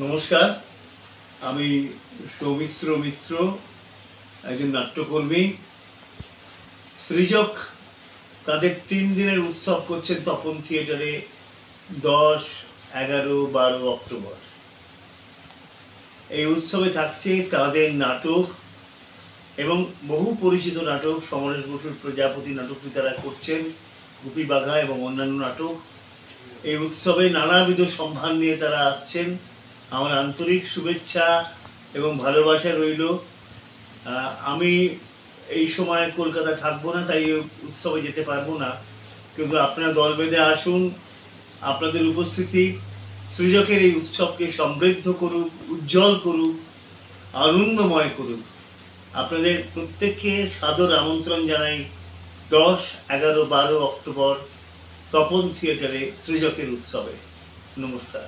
নমস্কার, আমি সৌমিত্র মিত্র, একজন নাট্যকর্মী। সৃজক তাদের 3 দিনের উৎসব করছেন তপন থিয়েটারে 10, 11, 12 অক্টোবর। এই উৎসবে থাকছে তাদের নাটক এবং বহু পরিচিত নাটক। সমরেশ বসুর প্রজাপতি নাটকটি তারা করছেন, গুপি বাঘা এবং অন্যান্য নাটক। এই উৎসবে নানাবিধ সম্ভার নিয়ে তারা আসছেন। আমার আন্তরিক শুভেচ্ছা এবং ভালোবাসা রইল। আমি এই সময় কলকাতা থাকবো না, তাই উৎসবে যেতে পারবো না, কিন্তু আপনারা দল বেঁধে আসুন। আপনাদের উপস্থিতি সৃজকের এই উৎসবকে সমৃদ্ধ করুক, উজ্জ্বল করুক, আনন্দময় করুক। আপনাদের প্রত্যেককে সাদর আমন্ত্রণ জানাই 10, 11, 12 অক্টোবর তপন থিয়েটারে সৃজকের উৎসবে। নমস্কার।